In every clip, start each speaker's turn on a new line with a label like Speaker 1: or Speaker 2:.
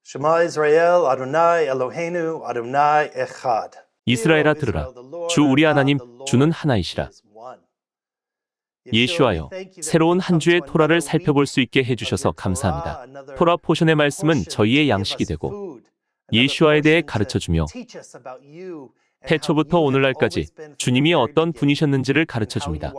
Speaker 1: Shema Israel, Adonai Eloheinu, Adonai Echad.
Speaker 2: 이스라엘아 들으라. 주 우리 하나님, 주는 하나이시라. 예수하여 새로운 한 주의 토라를 살펴볼 수 있게 해주셔서 감사합니다. 토라 포션의 말씀은 저희의 양식이 되고 예수와에 대해 가르쳐주며 태초부터 오늘날까지 주님이 어떤 분이셨는지를 가르쳐줍니다.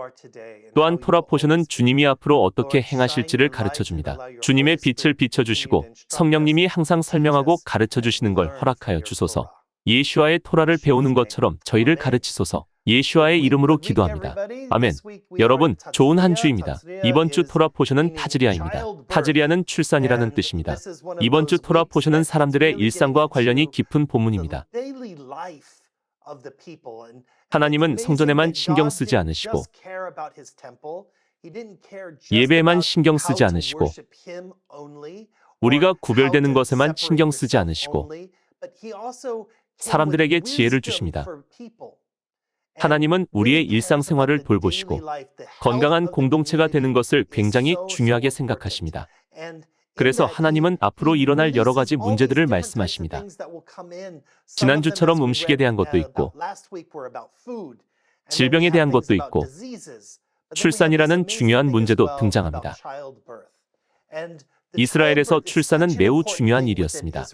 Speaker 2: 또한 토라 포션은 주님이 앞으로 어떻게 행하실지를 가르쳐줍니다. 주님의 빛을 비춰주시고 성령님이 항상 설명하고 가르쳐주시는 걸 허락하여 주소서. 예수와의 토라를 배우는 것처럼 저희를 가르치소서. 예수와의 이름으로 기도합니다. 아멘. 여러분, 좋은 한 주입니다. 이번 주 토라 포션은 타즈리아입니다. 타즈리아는 출산이라는 뜻입니다. 이번 주 토라 포션은 사람들의 일상과 관련이 깊은 본문입니다. 하나님은 성전에만 신경 쓰지 않으시고 예배에만 신경 쓰지 않으시고 우리가 구별되는 것에만 신경 쓰지 않으시고 사람들에게 지혜를 주십니다. 하나님은 우리의 일상생활을 돌보시고 건강한 공동체가 되는 것을 굉장히 중요하게 생각하십니다. 그래서 하나님은 앞으로 일어날 여러 가지 문제들을 말씀하십니다. 지난주처럼 음식에 대한 것도 있고 질병에 대한 것도 있고 출산이라는 중요한 문제도 등장합니다. 이스라엘에서 출산은 매우 중요한 일이었습니다.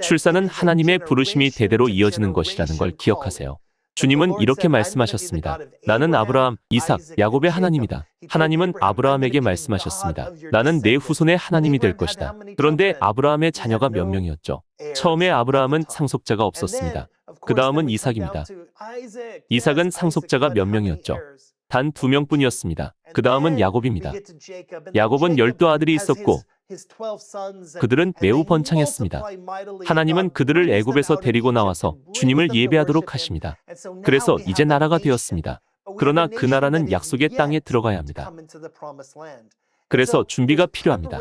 Speaker 2: 출산은 하나님의 부르심이 대대로 이어지는 것이라는 걸 기억하세요. 주님은 이렇게 말씀하셨습니다. 나는 아브라함, 이삭, 야곱의 하나님이다. 하나님은 아브라함에게 말씀하셨습니다. 나는 내 후손의 하나님이 될 것이다. 그런데 아브라함의 자녀가 몇 명이었죠? 처음에 아브라함은 상속자가 없었습니다. 그 다음은 이삭입니다. 이삭은 상속자가 몇 명이었죠? 단 2명뿐이었습니다. 그 다음은 야곱입니다. 야곱은 12아들이 있었고 그들은 매우 번창했습니다. 하나님은 그들을 애굽에서 데리고 나와서 주님을 예배하도록 하십니다. 그래서 이제 나라가 되었습니다. 그러나 그 나라는 약속의 땅에 들어가야 합니다. 그래서 준비가 필요합니다.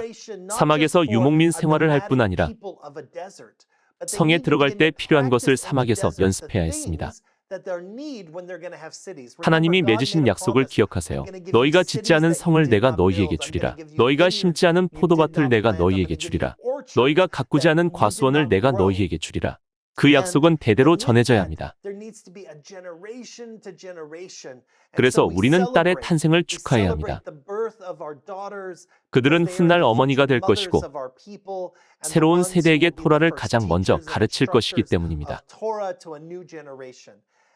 Speaker 2: 사막에서 유목민 생활을 할 뿐 아니라 성에 들어갈 때 필요한 것을 사막에서 연습해야 했습니다. 하나님이 맺으신 약속을 기억하세요. 너희가 짓지 않은 성을 내가 너희에게 주리라. 너희가 심지 않은 포도밭을 내가 너희에게 주리라. 너희가 가꾸지 않은 과수원을 내가 너희에게 주리라. 그 약속은 대대로 전해져야 합니다. 그래서 우리는 딸의 탄생을 축하해야 합니다. 그들은 훗날 어머니가 될 것이고 새로운 세대에게 토라를 가장 먼저 가르칠 것이기 때문입니다.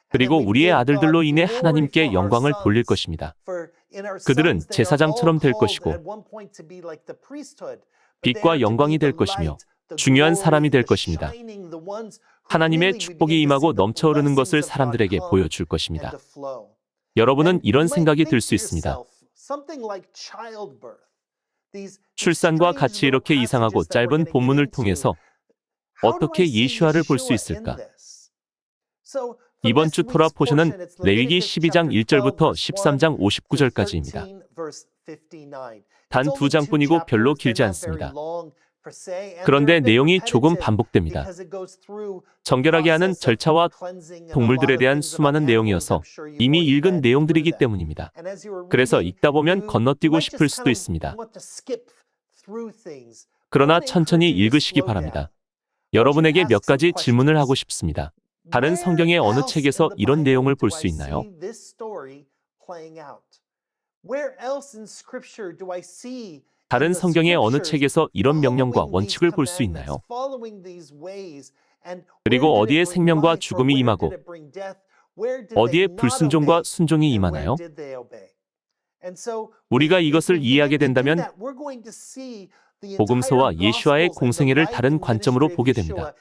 Speaker 2: 그리고 우리의 아들들로 인해 하나님께 영광을 돌릴 것입니다. 그들은 제사장처럼 될 것이고 빛과 영광이 될 것이며 중요한 사람이 될 것입니다. 하나님의 축복이 임하고 넘쳐흐르는 것을 사람들에게 보여줄 것입니다. 여러분은 이런 생각이 들 수 있습니다. 출산과 같이 이렇게 이상하고 짧은 본문을 통해서 어떻게 예수화를 볼 수 있을까? 이번 주 토라 포션은 레위기 12장 1절부터 13장 59절까지입니다. 단 2장뿐이고 별로 길지 않습니다. 그런데 내용이 조금 반복됩니다. 정결하게 하는 절차와 동물들에 대한 수많은 내용이어서 이미 읽은 내용들이기 때문입니다. 그래서 읽다 보면 건너뛰고 싶을 수도 있습니다. 그러나 천천히 읽으시기 바랍니다. 여러분에게 몇 가지 질문을 하고 싶습니다. 다른 성경의 어느 책에서 이런 내용을 볼 수 있나요? 다른 성경의 어느 책에서 이런 명령과 원칙을 볼 수 있나요? 그리고 어디에 생명과 죽음이 임하고 어디에 불순종과 순종이 임하나요? 우리가 이것을 이해하게 된다면 복음서와 예수와의 공생애를 다른 관점으로 보게 됩니다.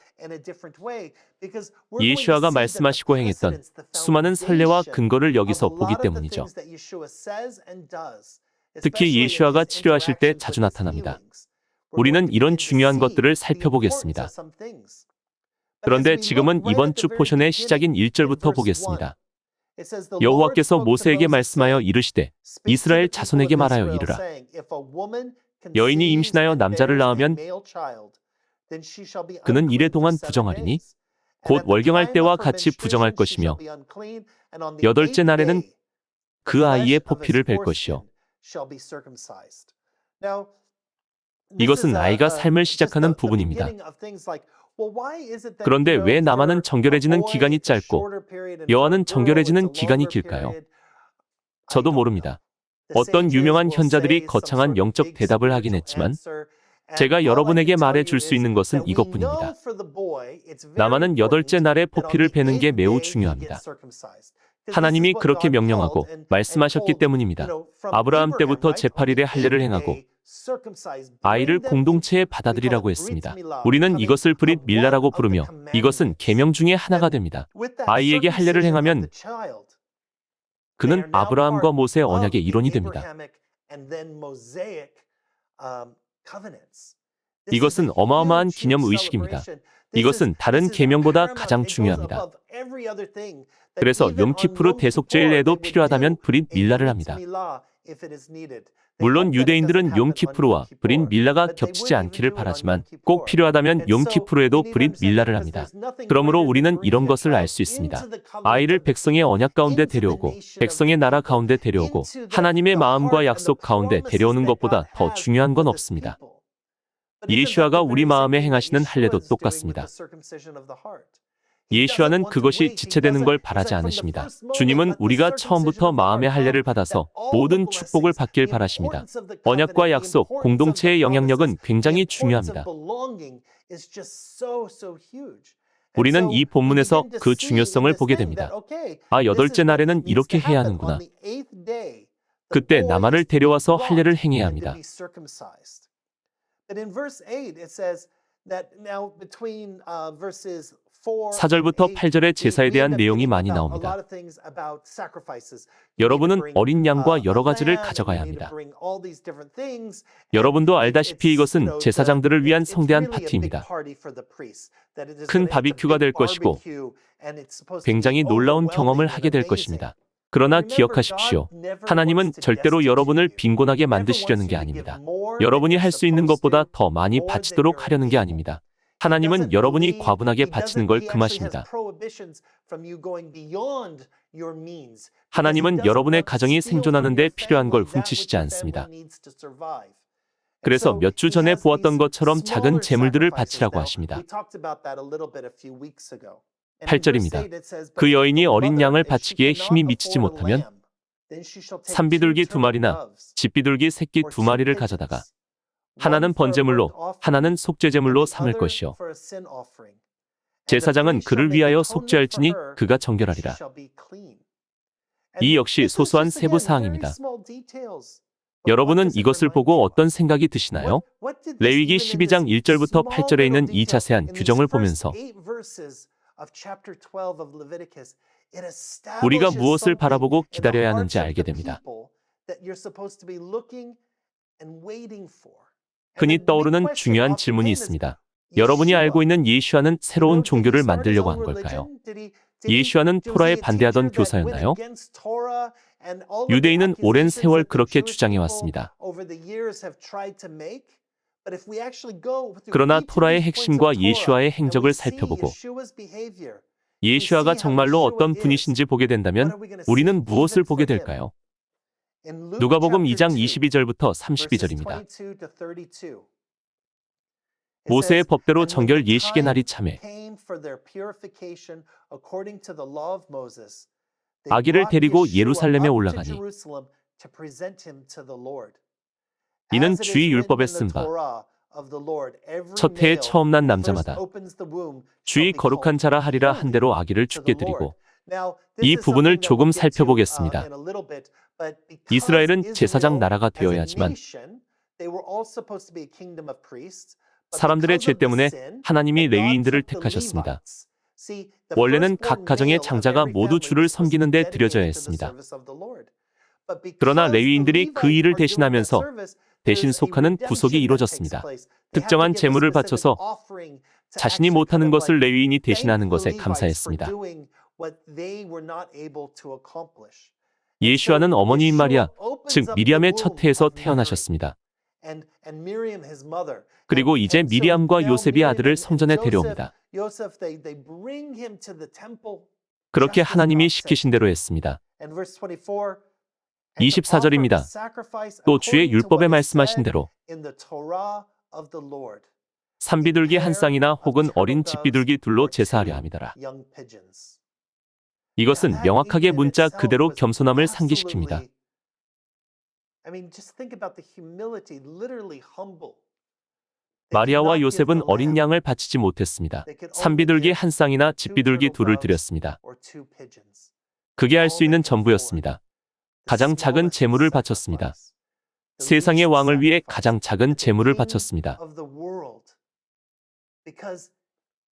Speaker 2: 예수와가 말씀하시고 행했던 수많은 선례와 근거를 여기서 보기 때문이죠. 특히 예수와가 치료하실 때 자주 나타납니다. 우리는 이런 중요한 것들을 살펴보겠습니다. 그런데 지금은 이번 주 포션의 시작인 1절부터 보겠습니다. 여호와께서 모세에게 말씀하여 이르시되 이스라엘 자손에게 말하여 이르라. 여인이 임신하여 남자를 낳으면 그는 이래 동안 부정하리니 곧 월경할 때와 같이 부정할 것이며 8째 날에는 그 아이의 포피를 벨 것이요 이것은 아이가 삶을 시작하는 부분입니다. 그런데 왜 나만은 정결해지는 기간이 짧고 여아는 정결해지는 기간이 길까요? 저도 모릅니다. 어떤 유명한 현자들이 거창한 영적 대답을 하긴 했지만 제가 여러분에게 말해 줄 수 있는 것은 이것뿐입니다. 나만은 8째 날에 포피를 베는 게 매우 중요합니다. 하나님이 그렇게 명령하고 말씀하셨기 때문입니다. 아브라함 때부터 제8일에 할례를 행하고 아이를 공동체에 받아들이라고 했습니다. 우리는 이것을 브릿 밀라라고 부르며 이것은 계명 중에 하나가 됩니다. 아이에게 할례를 행하면 그는 아브라함과 모세의 언약의 일원이 됩니다. 이것은 어마어마한 기념 의식입니다. 이것은 다른 계명보다 가장 중요합니다. 그래서 욤키푸르 대속죄일에도 필요하다면 브릿 밀라를 합니다. 물론 유대인들은 욤키푸르와 브릿 밀라가 겹치지 않기를 바라지만 꼭 필요하다면 욤키푸르에도 브릿 밀라를 합니다. 그러므로 우리는 이런 것을 알 수 있습니다. 아이를 백성의 언약 가운데 데려오고 백성의 나라 가운데 데려오고 하나님의 마음과 약속 가운데 데려오는 것보다 더 중요한 건 없습니다. 예수아가 우리 마음에 행하시는 할례도 똑같습니다. 예수아는 그것이 지체되는 걸 바라지 않으십니다. 주님은 우리가 처음부터 마음의 할례를 받아서 모든 축복을 받길 바라십니다. 언약과 약속, 공동체의 영향력은 굉장히 중요합니다. 우리는 이 본문에서 그 중요성을 보게 됩니다. 아, 8째 날에는 이렇게 해야 하는구나. 그때 나만을 데려와서 할례를 행해야 합니다. 4절부터 8절의 제사에 대한 내용이 많이 나옵니다. 여러분은 어린 양과 여러 가지를 가져가야 합니다. 여러분도 알다시피 이것은 제사장들을 위한 성대한 파티입니다. 큰 바비큐가 될 것이고 굉장히 놀라운 경험을 하게 될 것입니다. 그러나 기억하십시오. 하나님은 절대로 여러분을 빈곤하게 만드시려는 게 아닙니다. 여러분이 할 수 있는 것보다 더 많이 바치도록 하려는 게 아닙니다. 하나님은 여러분이 과분하게 바치는 걸 금하십니다. 하나님은 여러분의 가정이 생존하는 데 필요한 걸 훔치시지 않습니다. 그래서 몇 주 전에 보았던 것처럼 작은 재물들을 바치라고 하십니다. 8절입니다. 그 여인이 어린 양을 바치기에 힘이 미치지 못하면 산비둘기 2마리나 집비둘기 새끼 2마리를 가져다가 하나는 번제물로 하나는 속죄제물로 삼을 것이요 제사장은 그를 위하여 속죄할지니 그가 정결하리라. 이 역시 소소한 세부 사항입니다. 여러분은 이것을 보고 어떤 생각이 드시나요? 레위기 12장 1절부터 8절에 있는 이 자세한 규정을 보면서 우리가 무엇을 바라보고 기다려야 하는지 알게 됩니다. 흔히 떠오르는 중요한 질문이 있습니다. 여러분이 알고 있는 예수아는 새로운 종교를 만들려고 한 걸까요? 예수아는 토라에 반대하던 교사였나요? 유대인은 오랜 세월 그렇게 주장해 왔습니다. 그러나 토라의 핵심과 예수아의 행적을 살펴보고 예수아가 정말로 어떤 분이신지 보게 된다면 우리는 무엇을 보게 될까요? 누가복음 2장 22절부터 32절입니다. 모세의 법대로 정결 예식의 날이 참에 아기를 데리고 예루살렘에 올라가니 이는 주의 율법에 쓴 바 첫 해에 처음 난 남자마다 주의 거룩한 자라 하리라 한 대로 아기를 죽게 드리고 이 부분을 조금 살펴보겠습니다. 이스라엘은 제사장 나라가 되어야 하지만 사람들의 죄 때문에 하나님이 레위인들을 택하셨습니다. 원래는 각 가정의 장자가 모두 주를 섬기는 데 드려져야 했습니다. 그러나 레위인들이 그 일을 대신하면서 대신 속하는 구속이 이루어졌습니다. 특정한 제물을 바쳐서 자신이 못하는 것을 레위인이 대신하는 것에 감사했습니다. 예수아는 어머니인 마리아, 즉 미리암의 첫 해에서 태어나셨습니다. 그리고 이제 미리암과 요셉이 아들을 성전에 데려옵니다. 그렇게 하나님이 시키신 대로 했습니다. 24절입니다. 또 주의 율법에 말씀하신 대로 산비둘기 한 쌍이나 혹은 어린 집비둘기 둘로 제사하려 함이더라. 이것은 명확하게 문자 그대로 겸손함을 상기시킵니다. 마리아와 요셉은 어린 양을 바치지 못했습니다. 산비둘기 한 쌍이나 집비둘기 둘을 드렸습니다. 그게 할 수 있는 전부였습니다. 가장 작은 제물을 바쳤습니다. 세상의 왕을 위해 가장 작은 제물을 바쳤습니다.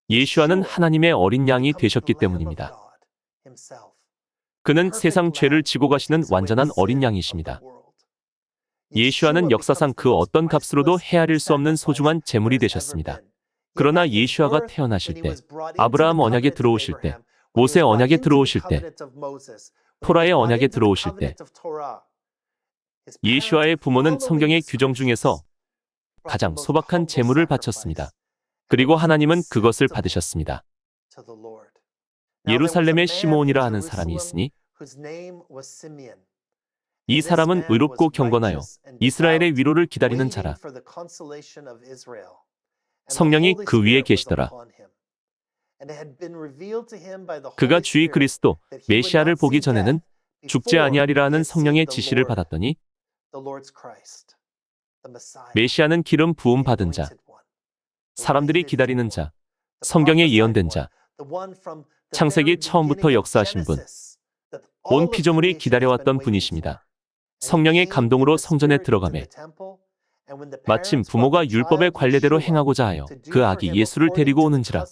Speaker 2: 예수와는 하나님의 어린 양이 되셨기 때문입니다. 그는 세상 죄를 지고 가시는 완전한 어린 양이십니다. 예수와는 역사상 그 어떤 값으로도 헤아릴 수 없는 소중한 제물이 되셨습니다. 그러나 예수와가 태어나실 때, 아브라함 언약에 들어오실 때, 모세 언약에 들어오실 때, 토라의 언약에 들어오실 때, 예수와의 부모는 성경의 규정 중에서 가장 소박한 제물을 바쳤습니다. 그리고 하나님은 그것을 받으셨습니다. 예루살렘에 시므온이라 하는 사람이 있으니 이 사람은 의롭고 경건하여 이스라엘의 위로를 기다리는 자라. 성령이 그 위에 계시더라. 그가 주의 그리스도 메시아를 보기 전에는 죽지 아니하리라 하는 성령의 지시를 받았더니 메시아는 기름 부음 받은 자, 사람들이 기다리는 자, 성경에 예언된 자, 창세기 처음부터 역사하신 분, 온 피조물이 기다려왔던 분이십니다. 성령의 감동으로 성전에 들어가매 마침 부모가 율법의 관례대로 행하고자 하여 그 아기 예수를 데리고 오는지라.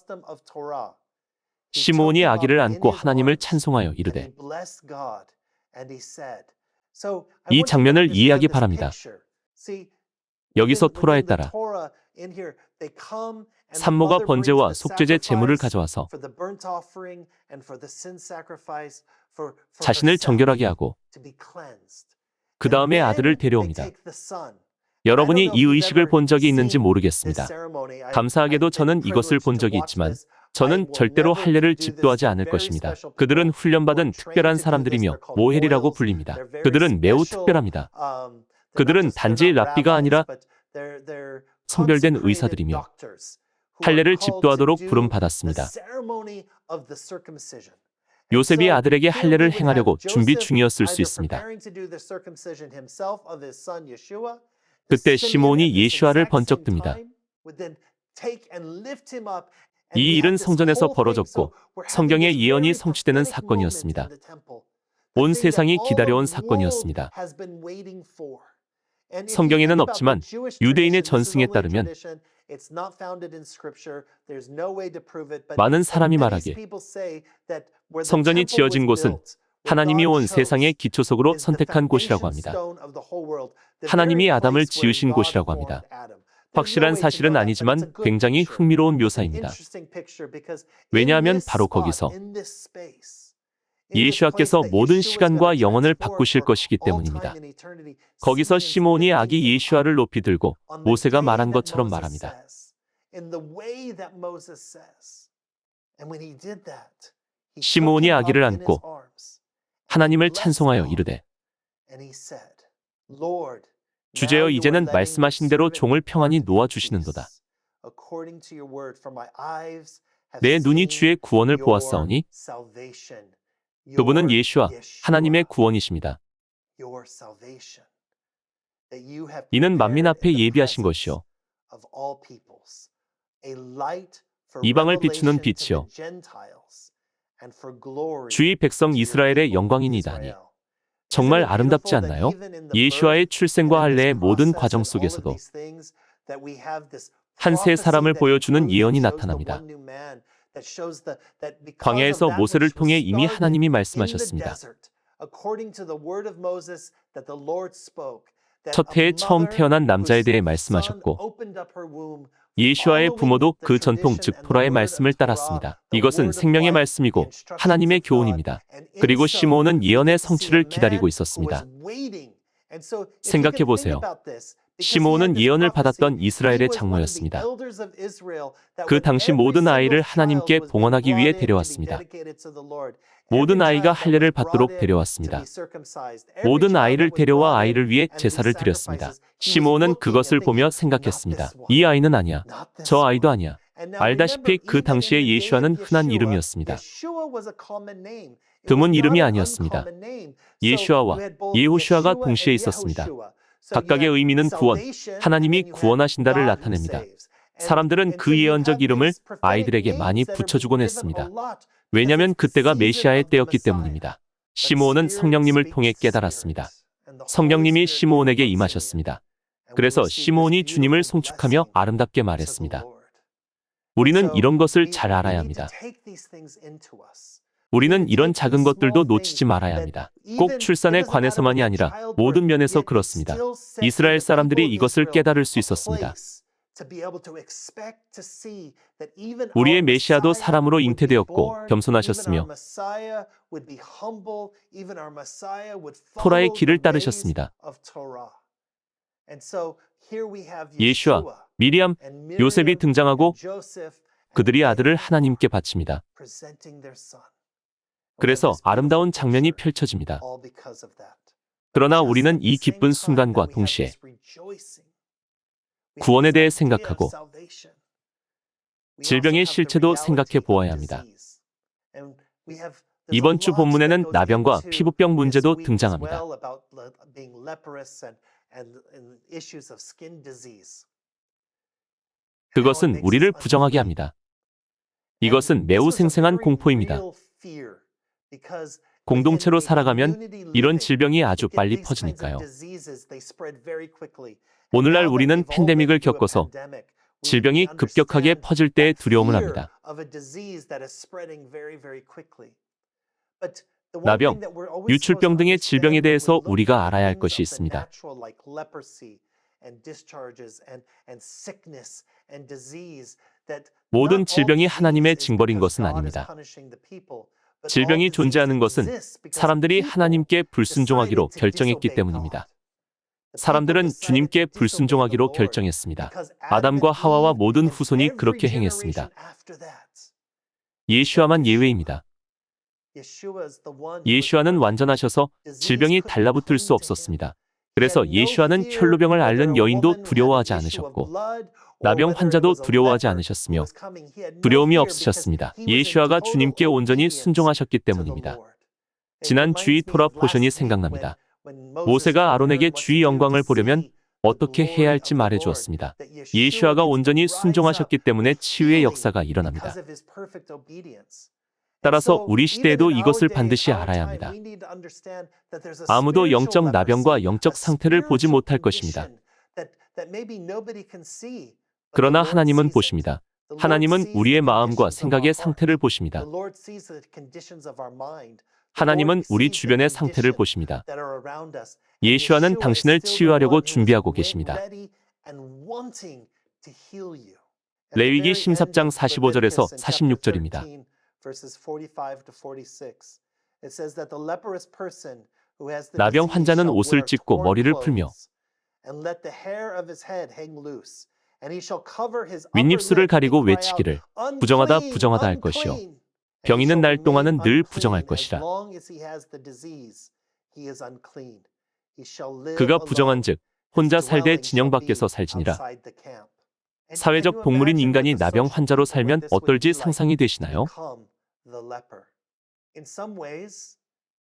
Speaker 2: 시므온이 아기를 안고 하나님을 찬송하여 이르되. 이 장면을 이해하기 바랍니다. 여기서 토라에 따라 산모가 번제와 속죄제 제물을 가져와서 자신을 정결하게 하고 그 다음에 아들을 데려옵니다. 여러분이 이 의식을 본 적이 있는지 모르겠습니다. 감사하게도 저는 이것을 본 적이 있지만 저는 절대로 할례를 집도하지 않을 것입니다. 그들은 훈련받은 특별한 사람들이며 모헬이라고 불립니다. 그들은 매우 특별합니다. 그들은 단지 랍비가 아니라 성별된 의사들이며 할례를 집도하도록 부름받았습니다. 요셉이 아들에게 할례를 행하려고 준비 중이었을 수 있습니다. 그때 시므온이 예수와를 번쩍 듭니다. 이 일은 성전에서 벌어졌고 성경의 예언이 성취되는 사건이었습니다. 온 세상이 기다려온 사건이었습니다. 성경에는 없지만 유대인의 전승에 따르면 많은 사람이 말하기에 성전이 지어진 곳은 하나님이 온 세상의 기초석으로 선택한 곳이라고 합니다. 하나님이 아담을 지으신 곳이라고 합니다. 확실한 사실은 아니지만 굉장히 흥미로운 묘사입니다. 왜냐하면 바로 거기서 예수와께서 모든 시간과 영혼을 바꾸실 것이기 때문입니다. 거기서 시므온이 아기 예수와를 높이 들고 모세가 말한 것처럼 말합니다. 시므온이 아기를 안고 하나님을 찬송하여 이르되 주제여 이제는 말씀하신 대로 종을 평안히 놓아주시는도다. 내 눈이 주의 구원을 보았사오니 그분은 예수와 하나님의 구원이십니다. 이는 만민 앞에 예비하신 것이요 이방을 비추는 빛이요 주의 백성 이스라엘의 영광이니이다 하니 정말 아름답지 않나요? 예수와의 출생과 할례의 모든 과정 속에서도 한 새 사람을 보여주는 예언이 나타납니다. 광야에서 모세를 통해 이미 하나님이 말씀하셨습니다. 첫 해에 처음 태어난 남자에 대해 말씀하셨고 예수와의 부모도 그 전통 즉 토라의 말씀을 따랐습니다. 이것은 생명의 말씀이고 하나님의 교훈입니다. 그리고 시므온은 예언의 성취를 기다리고 있었습니다. 생각해 보세요. 시므온은 예언을 받았던 이스라엘의 장로였습니다. 그 당시 모든 아이를 하나님께 봉헌하기 위해 데려왔습니다. 모든 아이가 할례를 받도록 데려왔습니다. 모든 아이를 데려와 아이를 위해 제사를 드렸습니다. 시므온은 그것을 보며 생각했습니다. 이 아이는 아니야. 저 아이도 아니야. 알다시피 그 당시에 예슈아는 흔한 이름이었습니다. 드문 이름이 아니었습니다. 예슈아와 예호슈아가 동시에 있었습니다. 각각의 의미는 구원, 하나님이 구원하신다를 나타냅니다. 사람들은 그 예언적 이름을 아이들에게 많이 붙여주곤 했습니다. 왜냐하면 그때가 메시아의 때였기 때문입니다. 시므온은 성령님을 통해 깨달았습니다. 성령님이 시므온에게 임하셨습니다. 그래서 시므온이 주님을 송축하며 아름답게 말했습니다. 우리는 이런 것을 잘 알아야 합니다. 우리는 이런 작은 것들도 놓치지 말아야 합니다. 꼭 출산에 관해서만이 아니라 모든 면에서 그렇습니다. 이스라엘 사람들이 이것을 깨달을 수 있었습니다. 우리의 메시아도 사람으로 잉태되었고 겸손하셨으며 토라의 길을 따르셨습니다. 예슈아, 미리암, 요셉이 등장하고 그들이 아들을 하나님께 바칩니다. 그래서 아름다운 장면이 펼쳐집니다. 그러나 우리는 이 기쁜 순간과 동시에 구원에 대해 생각하고 질병의 실체도 생각해 보아야 합니다. 이번 주 본문에는 나병과 피부병 문제도 등장합니다. 그것은 우리를 부정하게 합니다. 이것은 매우 생생한 공포입니다. 공동체로 살아가면 이런 질병이 아주 빨리 퍼지니까요. 오늘날 우리는 팬데믹을 겪어서 질병이 급격하게 퍼질 때에 두려움을 합니다. 나병, 유출병 등의 질병에 대해서 우리가 알아야 할 것이 있습니다. 모든 질병이 하나님의 징벌인 것은 아닙니다. 질병이 존재하는 것은 사람들이 하나님께 불순종하기로 결정했기 때문입니다. 사람들은 주님께 불순종하기로 결정했습니다. 아담과 하와와 모든 후손이 그렇게 행했습니다. 예슈아만 예외입니다. 예슈아는 완전하셔서 질병이 달라붙을 수 없었습니다. 그래서 예슈아는 혈루병을 앓는 여인도 두려워하지 않으셨고 나병 환자도 두려워하지 않으셨으며 두려움이 없으셨습니다. 예슈아가 주님께 온전히 순종하셨기 때문입니다. 지난 주의 토라 포션이 생각납니다. 모세가 아론에게 주의 영광을 보려면 어떻게 해야 할지 말해 주었습니다. 예슈아가 온전히 순종하셨기 때문에 치유의 역사가 일어납니다. 따라서 우리 시대에도 이것을 반드시 알아야 합니다. 아무도 영적 나병과 영적 상태를 보지 못할 것입니다. 그러나 하나님은 보십니다. 하나님은 우리의 마음과 생각의 상태를 보십니다. 하나님은 우리 주변의 상태를 보십니다. 예슈아는 당신을 치유하려고 준비하고 계십니다. 레위기 13장 45절에서 46절입니다. 나병 환자는 옷을 찢고 머리를 풀며 윗입술을 가리고 외치기를 부정하다 부정하다 할 것이요 병 있는 날 동안은 늘 부정할 것이라. 그가 부정한즉 혼자 살되 진영 밖에서 살지니라. 사회적 동물인 인간이 나병 환자로 살면 어떨지 상상이 되시나요?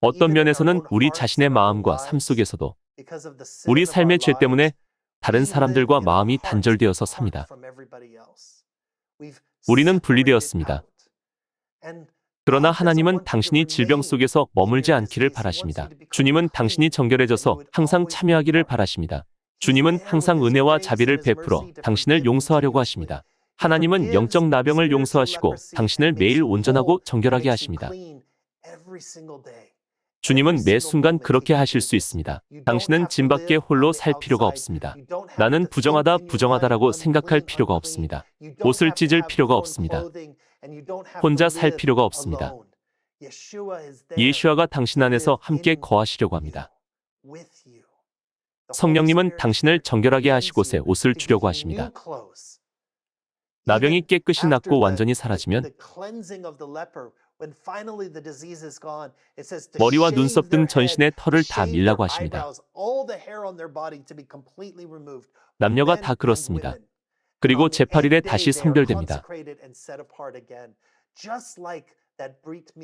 Speaker 2: 어떤 면에서는 우리 자신의 마음과 삶 속에서도 우리 삶의 죄 때문에 다른 사람들과 마음이 단절되어서 삽니다. 우리는 분리되었습니다. 그러나 하나님은 당신이 질병 속에서 머물지 않기를 바라십니다. 주님은 당신이 정결해져서 항상 참여하기를 바라십니다. 주님은 항상 은혜와 자비를 베풀어 당신을 용서하려고 하십니다. 하나님은 영적 나병을 용서하시고 당신을 매일 온전하고 정결하게 하십니다. 주님은 매 순간 그렇게 하실 수 있습니다. 당신은 짐 밖에 홀로 살 필요가 없습니다. 나는 부정하다 부정하다라고 생각할 필요가 없습니다. 옷을 찢을 필요가 없습니다. 혼자 살 필요가 없습니다. 예슈아가 당신 안에서 함께 거하시려고 합니다. 성령님은 당신을 정결하게 하시고새 옷을 주려고 하십니다. 나병이 깨끗이 낫고 완전히 사라지면 머리와 눈썹 등 전신의 털을 다 밀라고 하십니다. 남녀가 다 그렇습니다. 그리고 제8일에 다시 성별됩니다.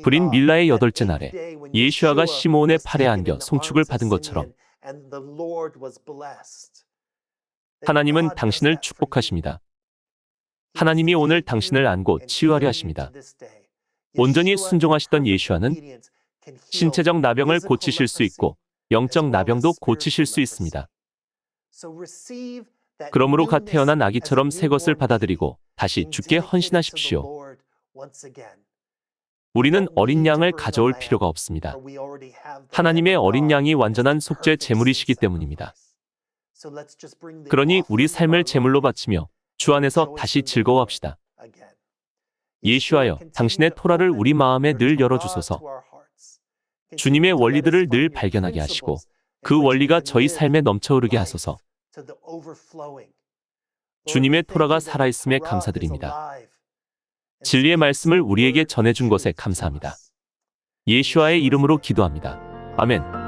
Speaker 2: 브릿 밀라의 8째 날에 예슈아가 시므온의 팔에 안겨 송축을 받은 것처럼 하나님은 당신을 축복하십니다. 하나님이 오늘 당신을 안고 치유하려 하십니다. 온전히 순종하시던 예슈아는 신체적 나병을 고치실 수 있고 영적 나병도 고치실 수 있습니다. 그러므로 갓 태어난 아기처럼 새 것을 받아들이고 다시 주께 헌신하십시오. 우리는 어린 양을 가져올 필요가 없습니다. 하나님의 어린 양이 완전한 속죄 제물이시기 때문입니다. 그러니 우리 삶을 제물로 바치며 주 안에서 다시 즐거워합시다. 예슈아여, 당신의 토라를 우리 마음에 늘 열어주소서. 주님의 원리들을 늘 발견하게 하시고 그 원리가 저희 삶에 넘쳐흐르게 하소서. 주님의 토라가 살아있음에 감사드립니다. 진리의 말씀을 우리에게 전해준 것에 감사합니다. 예슈아의 이름으로 기도합니다. 아멘.